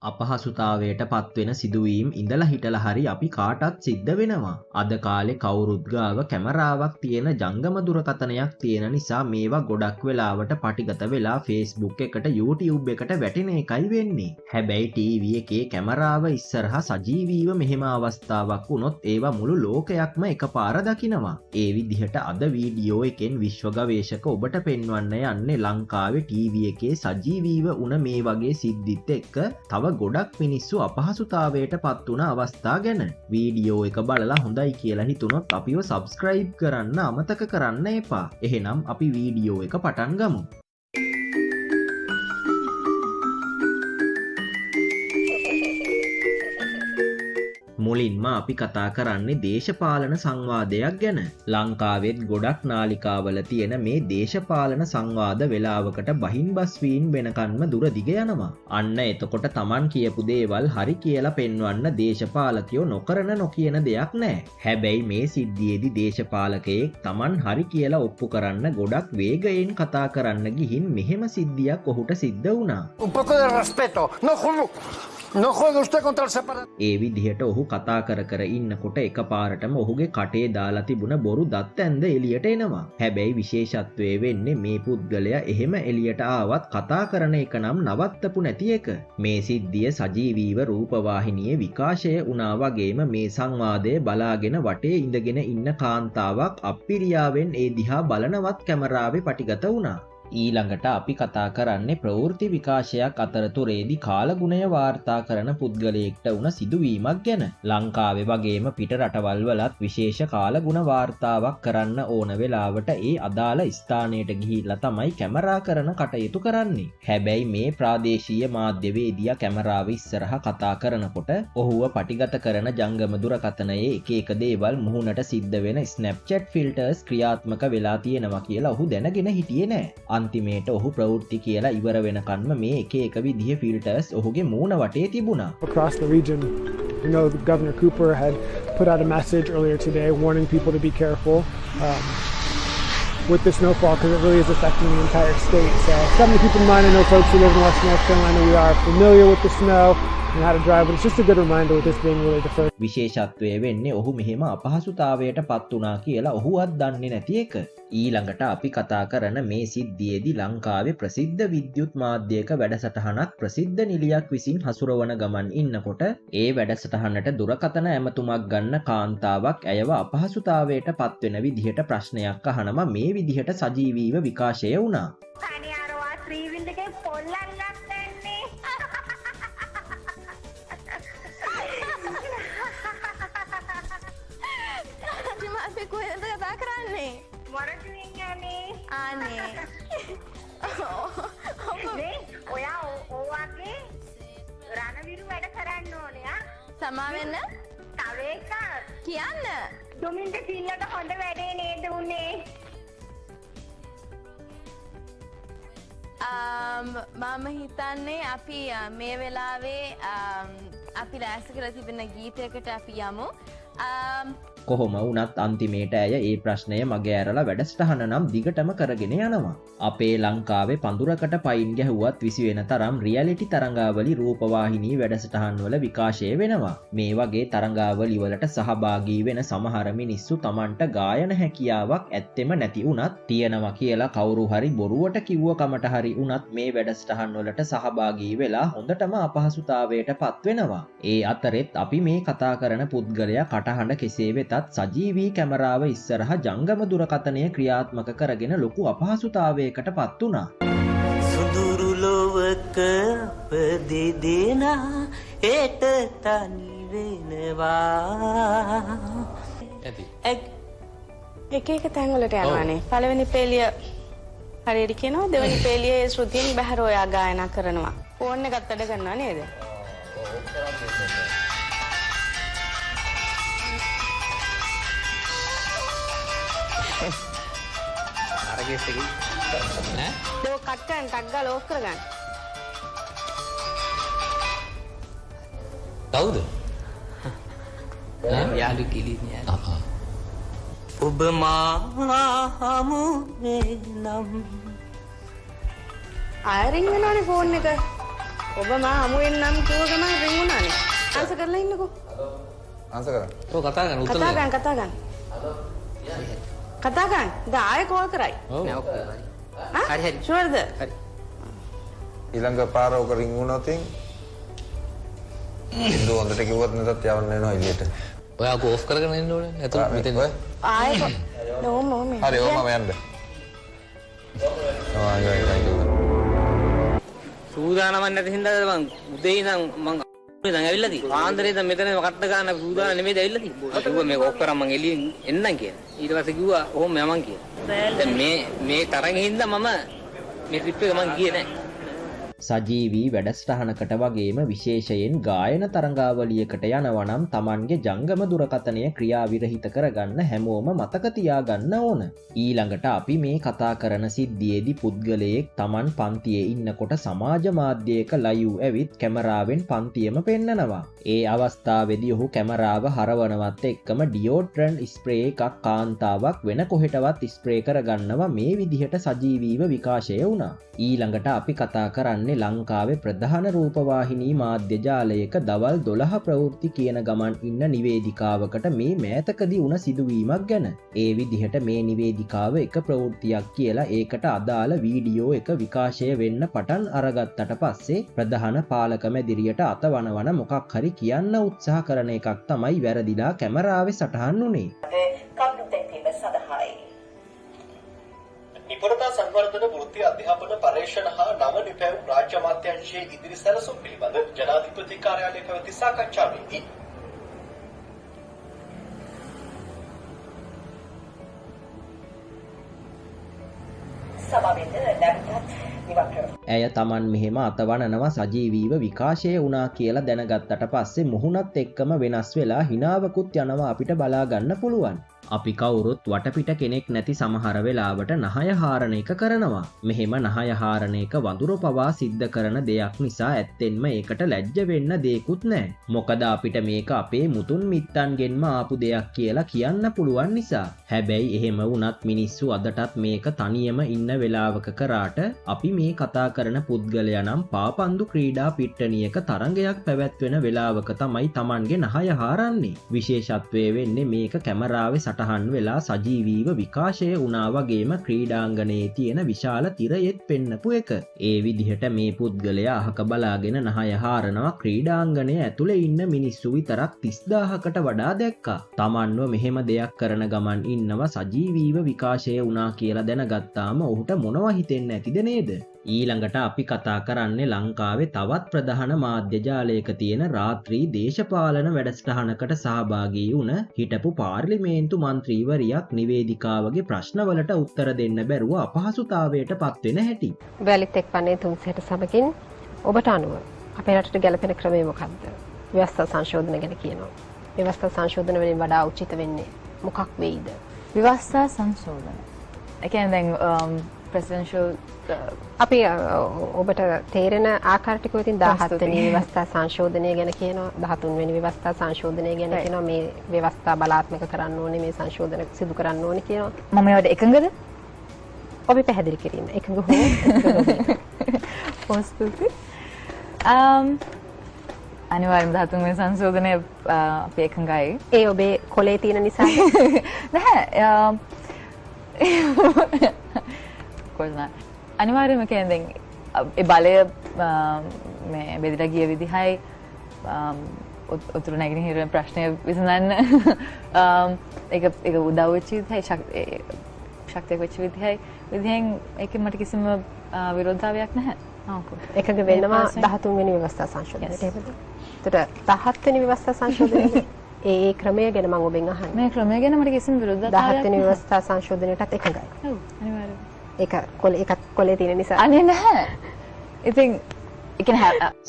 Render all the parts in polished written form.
අපහසුතාවයට පත්වෙන සිදුවීම් ඉඳලා හිටලා හරි අපි කාටත් සිද්ධ වෙනවා. අද කාලේ කවුරුත් ගාව කැමරාවක් තියෙන ජංගම දුරකථනයක් තියෙන නිසා මේවා ගොඩක් වෙලාවට පටිගත වෙලා Facebook එකට YouTube එකට වැටෙන එකයි වෙන්නේ. හැබැයි TV එකේ කැමරාව ඉස්සරහා සජීවීව මෙහෙම අවස්ථාවක් වුණොත් ඒවා මුළු ලෝකයක්ම එකපාර දකිනවා. ඒ විදිහට අද වීඩියෝ එකෙන් විශ්ව ගවේෂක ඔබට පෙන්වන්න යන්නේ ලංකාවේ TV එකේ සජීවීව වුණ මේ වගේ සිද්ධිත් එක්ක තව ගොඩක් මිනිස්සු අපහසුතාවයට පත් වුණ අවස්ථා ගැන. වීඩියෝ එක බලලා හොඳයි කියලා හිතුනොත් අපිව සබ්ස්ක්‍රයිබ් කරන්න අමතක කරන්න එපා. එහෙනම් අපි වීඩියෝ එක පටන් ගමු. මුලින්ම අපි කතා කරන්නේ දේශපාලන සංවාදයක් ගැන. ලංකාවෙත් ගොඩක් නාලිකාවල තියෙන මේ දේශපාලන සංවාද වෙලාවකට බහින් බස්වීන් වෙනකන්ම දුර දිග යනවා. අන්න එතකොට Taman කියපු දේවල් හරි කියලා පෙන්වන්න දේශපාලකයෝ නොකරන නොකියන දෙයක් නැහැ. හැබැයි මේ සිද්ධියේදී දේශපාලකයෙක් Taman හරි කියලා ඔප්පු කරන්න ගොඩක් වේගයෙන් කතා කරන්න ගිහින් මෙහෙම සිද්ධියක් ඔහුට සිද්ධ වුණා. Un poco de respeto. No juegue usted contra el separatismo. ඒ විදිහට ඔහු කතා කර ඉන්නකොට එකපාරටම ඔහුගේ කටේ දාලා තිබුණ බොරු දත් ඇන්ද එළියට එනවා. හැබැයි විශේෂත්වය වෙන්නේ මේ පුද්ගලයා එහෙම එළියට ආවත් කතා කරන එක නම් නවත්තපු නැති එක. මේ සිද්ධිය සජීවීව රූපවාහිනියේ විකාශය වුණා වගේම මේ සංවාදය බලාගෙන වටේ ඉඳගෙන ඉන්න කාන්තාවක් අප්පිරියාවෙන් ඒ දිහා බලනවත් කැමරාවේ පටිගත වුණා. ඊළඟට අපි කතා කරන්නේ ප්‍රවෘත්ති විකාශයක් අතරතුරේදී කාලගුණය වාර්තා කරන පුද්ගලයෙක්ට වුණ සිදුවීමක් ගැන. ලංකාවේ වගේම පිට රටවල් වලත් විශේෂ කාලගුණ වාර්තාවක් කරන්න ඕන වෙලාවට ඒ අදාළ ස්ථානයට ගිහිල්ලා තමයි කැමරා කරන කටයුතු කරන්නේ. හැබැයි මේ ප්‍රාදේශීය මාධ්‍යවේදියා කැමරාව ඉස්සරහා කතා කරනකොට ඔහුව පටිගත කරන ජංගම දුරකථනයේ එක එක දේවල් මුහුණට සිද්ධ වෙන Snapchat filters ක්‍රියාත්මක වෙලා තියෙනවා කියලා ඔහු දැනගෙන හිටියේ නෑ. අන්තිමේට ඔහු ප්‍රවෘත්ති කියලා ඉවර වෙනකන්ම මේ එක විදිහේ ෆිල්ටර්ස් ඔහුගේ මූණ වටේ තිබුණා. Across the region, you know, Governor Cooper had put out a message earlier today warning people to be careful with the snowfall because it really is affecting the entire state. So something to keep in mind. I know folks who live in Western North Carolina, we are familiar with the snow and how to drive, but it's just a good reminder with this being really the first. විශේෂත්වය වෙන්නේ ඔහු මෙහෙම අපහසුතාවයට පත් වුණා කියලා ඔහුවත් දන්නේ නැති එක. ඊළඟට අපි කතා කරන මේ සිද්ධියේදී ලංකාවේ ප්‍රසිද්ධ විද්‍යුත් මාධ්‍යයක වැඩසටහනක් ප්‍රසිද්ධ නිලියක් විසින් හසුරවන ගමන් ඉන්නකොට ඒ වැඩසටහනට දුරකථන ඇමතුමක් ගන්න කාන්තාවක් ඇයව අපහසුතාවයට පත් වෙන විදිහට ප්‍රශ්නයක් අහනවා. මේ විදිහට සජීවීව විකාශය වුණා. සමාවෙන්න තව එකක් කියන්න දුමින්ට සිල්ලට හොඳ වැඩේ නේද උනේ මම හිතන්නේ අපි මේ වෙලාවේ අපි ලෑස්ති කරලා තිබෙන ගීතයකට අපි යමු කොහොම වුණත් අන්තිමේට ඇය ඒ ප්‍රශ්නය මගේ ඇරලා වැඩසටහන නම් දිගටම කරගෙන යනවා. අපේ ලංකාවේ පඳුරකට පයින් ගැහුවත් විසි වෙන තරම් රියැලිටි තරඟාවලි රූපවාහිනී වැඩසටහන් වල විකාශය වෙනවා. මේ වගේ තරඟාවලි වලට සහභාගී වෙන සමහර මිනිස්සු Tamanට ගායන හැකියාවක් ඇත්තෙම නැති වුණත් තියනවා කියලා කවුරු හරි බොරුවට කිව්ව කමට හරි වුණත් මේ වැඩසටහන් වලට සහභාගී වෙලා හොඳටම අපහසුතාවයට පත් වෙනවා. ඒ අතරෙත් අපි මේ කතා කරන පුද්ගලයා කටහඬ කෙසේ වෙතත් සජීවී කැමරාව ඉස්සරහා ජංගම දුරකථනය ක්‍රියාත්මක කරගෙන ලොකු අපහසුතාවයකට පත් වුණා. සුදුරු ලොවක අපදිදිනා හෙට තනි වෙනවා. එක තැන් වලට යනවානේ. පළවෙනි පේලිය හරියට කියනවා, දෙවෙනි පේලියේ ශ්‍රුතියෙන් බහැර ඔයා ගායනා කරනවා. ෆෝන් එකත් වැඩ කරනවා නේද? Lo කට්ටන් ටක් ගාලා ඕෆ් කරගන්න. කවුද? යාළු කිලින්නේ. ඔබ මා හමුවේ නම් ආයෙ රින් වෙනවනේ ෆෝන් එක. ඔබ මා හමු වෙන්නම් කිව්ව ගමන් රින් වුණානේ. ආන්සර් කරලා ඉන්නකෝ. ආන්සර් කරන්න. ඔව් කතා කරන්න උත්තර කතා ගන්න. කතා ගන්න. දැන් ආයෙ කෝල් කරයි. නෑ ඔක්කොම හරි හරි ෂුවර්ද? හරි ඊළඟ පාර ඔක රින් වුණොත් ඉන්න හොඳට කිව්වත් නැතත් යවන්න වෙනවා එළියට. ඔයා ගෝෆ් කරගෙන ඉන්න ඕනේ නැතුව මෙතන ආයෙ නෝම හරි ඕම යන්න. සූදානම්ක් නැති හින්දාද මං උදේ ඉඳන් මං දැන් ඇවිල්ලා තියෙන්නේ. ආන්දරේ දැන් මෙතන කට්ට ගන්න සූදානම් නෙමෙයිද ඇවිල්ලා තියෙන්නේ. මම කිව්වා මේක ඔෆ් කරන් මං එළියෙන් එන්නම් කියලා. ඊට පස්සේ කිව්වා ඔහොම යමන් කියලා. දැන් මේ තරගෙ හින්දා මම මේ ට්‍රිප් එක මං ගියේ නැහැ. සජීවී වැඩස්ටහනකට වගේම විශේෂයෙන් ගායන තරඟාවලියකට යනවනම් Tamanගේ ජංගම දුරකථනය ක්‍රියාවිරහිත කරගන්න හැමෝම මතක තියාගන්න ඕන. ඊළඟට අපි මේ කතා කරන සිද්ධියේදී පුද්ගලයෙක් Taman පන්තියේ ඉන්නකොට සමාජ මාධ්‍යයක ලයිව් ඇවිත් කැමරාවෙන් පන්තියම පෙන්නනවා. ඒ අවස්ථාවේදී ඔහු කැමරාව හරවනවත් එක්කම ඩියෝඩ්‍රන්ට් ස්ප්‍රේ එකක් කාන්තාවක් වෙන කොහෙටවත් ස්ප්‍රේ කරගන්නවා මේ විදිහට සජීවීව විකාශය වුණා. ඊළඟට අපි කතා කරන්නේ ලංකාවේ ප්‍රධාන රූපවාහිනී මාධ්‍ය ජාලයක දවල් 12 ප්‍රවෘත්ති කියන ගමන් ඉන්න නිවේදිකාවකට මේ මෑතකදී වුණ සිදුවීමක් ගැන. ඒ විදිහට මේ නිවේදිකාව එක ප්‍රවෘත්තියක් කියලා ඒකට අදාළ වීඩියෝ එක විකාශය වෙන්න පටන් අරගත්තට පස්සේ ප්‍රධාන පාලක මැදිරියට අතවනවන මොකක් හරි කියන්න උත්සාහ කරන එකක් තමයි වැරදිලා කැමරාවේ සටහන් උනේ. නිපුණතා සංවර්ධන වෘත්ති අධ්‍යාපන පර්යේෂණ හා නව නිපැවුම් රාජ්‍ය අමාත්‍යාංශයේ ඉදිරි සැලසුම් පිළිබඳ ජනාධිපති කාර්යාලයේ පැවති සාකච්ඡාවේදී ඇය Taman මෙහෙම අතවනනවා සජීවීව විකාශය වුණා කියලා දැනගත්තට පස්සේ මුහුණත් එක්කම වෙනස් වෙලා හිනාවකුත් යනවා අපිට බලා ගන්න පුළුවන්. අපි කවුරුත් වටපිට කෙනෙක් නැති සමහර වෙලාවට නහය හාරණ එක කරනවා. මෙහෙම නහය හාරණ එක වඳුර පවා සිද්ධ කරන දෙයක් නිසා ඇත්තෙන්ම ඒකට ලැජ්ජ වෙන්න දෙයක්වත් නැහැ. මොකද අපිට මේක අපේ මුතුන් මිත්තන්ගෙන්ම ආපු දෙයක් කියලා කියන්න පුළුවන් නිසා. හැබැයි එහෙම වුණත් මිනිස්සු අදටත් මේක තනියම ඉන්න වෙලාවක කරාට අපි මේ කතා කරන පුද්ගලයා නම් පාපන්දු ක්‍රීඩා පිට්ටනියක තරඟයක් පැවැත්වෙන වෙලාවක තමයි Tamanගේ නහය හාරන්නේ. විශේෂත්වය වෙන්නේ මේක කැමරාවේ සටහන් වෙලා සජීවීව විකාශය වුණා වගේම ක්‍රීඩාංගණයේ තියෙන විශාල තිරයෙත් පෙන්නපු එක. ඒ විදිහට මේ පුද්ගලයා අහක බලාගෙන නහය හාරනවා ක්‍රීඩාංගණය ඇතුලේ ඉන්න මිනිස්සු විතරක් 30000කට වඩා දැක්කා. Tamanව මෙහෙම දෙයක් කරන ගමන් ඉන්නවා සජීවීව විකාශය වුණා කියලා දැනගත්තාම ඔහුට මොනවා හිතෙන්නේ නැතිද නේද? ඊළඟට අපි කතා කරන්නේ ලංකාවේ තවත් ප්‍රධාන මාධ්‍ය ජාලයක තියෙන රාත්‍රී දේශපාලන වැඩසටහනකට සහභාගී වුණ හිටපු පාර්ලිමේන්තු මන්ත්‍රීවරියක් නිවේදිකාවගේ ප්‍රශ්නවලට උත්තර දෙන්න බැරුව අපහසුතාවයට පත්වෙන හැටි. ඔයාලත් එක්වන්නේ තුන්සෙට සමගින් ඔබට අනුව අපේ රටට ගැලපෙන ක්‍රමය මොකක්ද? ව්‍යවස්ථා සංශෝධන ගැන කියනවා. ව්‍යවස්ථා සංශෝධන වලින් වඩා උචිත වෙන්නේ මොකක් වෙයිද? ව්‍යවස්ථා සංශෝධන. ඒ කියන්නේ දැන් presidential අපි ඔබට තේරෙන ආකාරයට ඉතින් 17 වෙනි ව්‍යවස්ථා සංශෝධනය ගැන කියනවා 13 වෙනි ව්‍යවස්ථා සංශෝධනය ගැන කියනවා මේ ව්‍යවස්ථා බලාත්මක කරන්න ඕනේ මේ සංශෝධන සිදු කරන්න ඕනේ කියනවා මම ඒවට එකඟද? ඔබ පැහැදිලි කිරීම එකඟ හෝ පොස්තුති අනිවාර්යයෙන්ම 13 වෙනි සංශෝධනය අපි එකඟයි. ඒ ඔබේ කොලේ තියෙන නිසා නැහැ කොල්නා අනිවාර්යයෙන්ම කියන්නේ දැන් ඒ බලය මේ බෙදලා ගිය විදිහයි උතුරු නැගෙනහිර ප්‍රශ්නය විසඳන්න ඒක උදව් වෙච්ච විදිහයි ශක්තියක් වෙච්ච විදිහෙන් ඒකෙන් මට කිසිම විරෝධතාවයක් නැහැ. එකඟ වෙනවා 13 වෙනි ව්‍යවස්ථා සංශෝධනයට. ඒකට 17 වෙනි ව්‍යවස්ථා සංශෝධනයේ ඒ ක්‍රමය ගැන මම ඔබෙන් අහන්නේ. මේ ක්‍රමය ගැන මට කිසිම විරෝධතාවයක් 17 වෙනි ව්‍යවස්ථා සංශෝධනයටත් එකඟයි. ඔව් අනිවාර්යයෙන්. ඒකත් කොලේ තියෙන නිසා. අනේ නැහැ. ඉතින්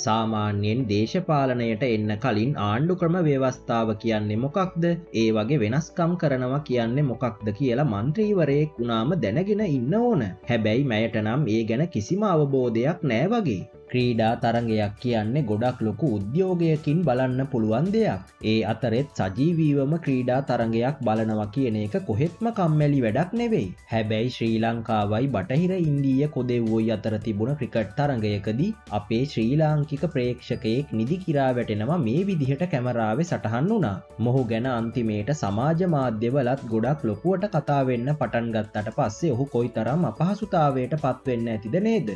සාමාන්‍යයෙන් දේශපාලනයට එන්න කලින් ආණ්ඩු ක්‍රම ව්‍යවස්ථාව කියන්නේ මොකක්ද? ඒ වගේ වෙනස්කම් කරනවා කියන්නේ මොකක්ද කියලා മന്ത്രിවරයෙක් වුණාම දැනගෙන ඉන්න ඕන. හැබැයි මයට නම් ඒ ගැන කිසිම අවබෝධයක් නැහැ වගේ. ක්‍රීඩා තරඟයක් කියන්නේ ගොඩක් ලොකු උද්‍යෝගයකින් බලන්න පුළුවන් දෙයක්. ඒ අතරෙත් සජීවීවම ක්‍රීඩා තරඟයක් බලනවා කියන එක කොහෙත්ම කම්මැලි වැඩක් නෙවෙයි. හැබැයි ශ්‍රී ලංකාවයි බටහිර ඉන්දීය කොදෙව්වොයි අතර තිබුණ ක්‍රිකට් තරඟයකදී අපේ ශ්‍රී ලාංකික ප්‍රේක්ෂකයෙක් නිදි කිරා වැටෙනවා මේ විදිහට කැමරාවේ සටහන් වුණා. මොහු ගැන අන්තිමේට සමාජ මාධ්‍යවලත් ගොඩක් ලොකුවට කතා වෙන්න පටන් ගත්තට පස්සේ ඔහු කොයිතරම් අපහසුතාවයට පත් වෙන්න ඇතිද නේද?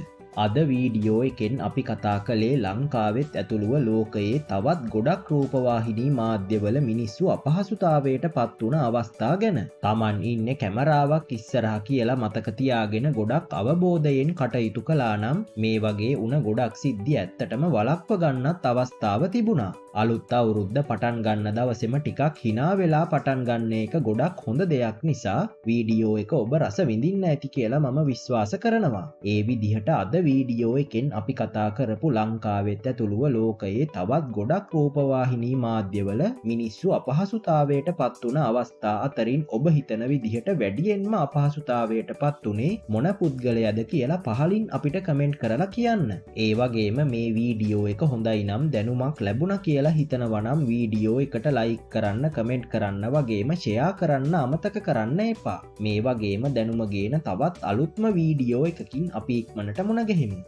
අද වීඩියෝ එකෙන් අපි කතා කළේ ලංකාවෙත් ඇතුළුව ලෝකයේ තවත් ගොඩක් රූපවාහිනී මාධ්‍යවල මිනිස්සු අපහසුතාවයට පත් වුණ අවස්ථා ගැන. Taman ඉන්නේ කැමරාවක් ඉස්සරහා කියලා මතක තියාගෙන ගොඩක් අවබෝධයෙන් කටයුතු කළා නම් මේ වගේ උණ ගොඩක් සිද්ධි ඇත්තටම වළක්ව ගන්නත් අවස්ථාව තිබුණා. අලුත් අවුරුද්ද පටන් ගන්න දවසේම ටිකක් hina වෙලා පටන් ගන්න එක ගොඩක් හොඳ දෙයක් නිසා වීඩියෝ එක ඔබ රස විඳින්න ඇති කියලා මම විශ්වාස කරනවා. ඒ විදිහට අද වීඩියෝ එකෙන් අපි කතා කරපු ලංකාවෙත් ඇතුළුව ලෝකයේ තවත් ගොඩක් රූපවාහිනී මාධ්‍යවල මිනිස්සු අපහසුතාවයට පත් වුණ අවස්ථා අතරින් ඔබ හිතන විදිහට වැඩියෙන්ම අපහසුතාවයට පත් උනේ මොන පුද්ගලයාද කියලා පහලින් අපිට කමෙන්ට් කරලා කියන්න. ඒ වගේම මේ වීඩියෝ එක හොඳයි නම් දැනුමක් ලැබුණා කියලා හිතනවා නම් වීඩියෝ එකට ලයික් කරන්න, කමෙන්ට් කරන්න වගේම ෂෙයා කරන්න අමතක කරන්න එපා. මේ වගේම දැනුම ගේන තවත් අලුත්ම වීඩියෝ එකකින් අපි ඉක්මනට මුණ ගැහෙමු.